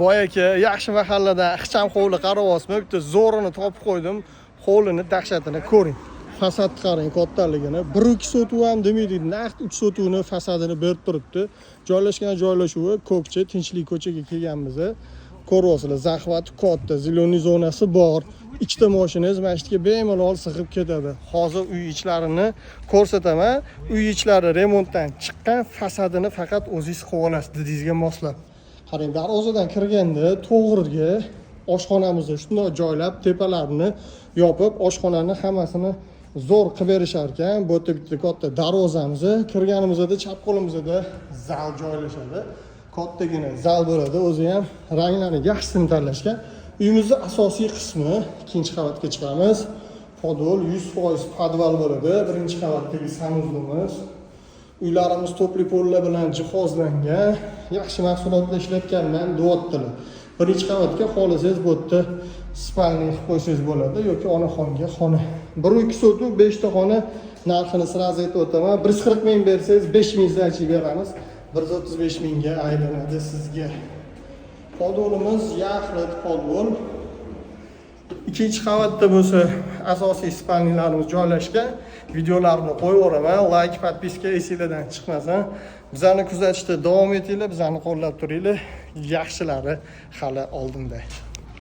boyagi yaxshi mahallada ixcham hovli qaryapsizmi? Bitta zo'rini topib qo'ydim. Hovlini dahshatini ko'ring. Fasadni qarang, kattaligini. 1-2 sotuv ham demaydi, naqd 3 sotuvni fasadini berib turibdi. Joylashgan joylashuvi ko'kcha, tinchlik ko'chaga kelganmiz. Ko'ryapsizlar, zahvati katta, ziloniy zonasi bor. Ikkita mashinangiz mana shu yerga bemalol sig'ib ketadi. Hozir uy ichlarini ko'rsataman. Uy ichlari remontdan chiqqan, fasadini faqat o'zingiz qilib olasiz, didingizga moslab. Qarang, darvozadan kirganda to'g'riga oshxonamizni shunday joylab, tepalarini yopib, oshxonani hammasini zo'r qilib berishar ekan. Bu yerda bitta katta darvozamiz, kirganimizda chap qo'limizda zal joylashadi. Kattagina zal bo'ladi, o'zi ham ranglarni yaxshisini tanlashgan. Uyimizning asosiy qismi ikkinchi qavatga chiqamiz. Podol 100% podval bo'ladi. Birinchi qavatdagi sanuzlimiz. Uylarimiz topli pollar bilan jihozlangan, yaxshi mahsulotlar ishlatganman deyaptilar. Birinchi qavatga xohlasangiz bu yerda spalni qilib qo'ysangiz bo'ladi yoki onaxonga xona. 1-2 sotuv 5 ta xona narxini sirazi aytib o'taman. 140 ming bersangiz 5 mingdan ochib beramiz. 135 mingga aylanadi sizga. Podolimiz yaxlit podol. Ikkinchi qavatda bo'lsa asosiy spalnilarimiz joylashgan. Videolarni qo'yaveraman. Like, podpiska esingizdan chiqmasin. Bizani kuzatishda davom etinglar, bizani qo'llab turinglar. Yaxshilari hali oldinda.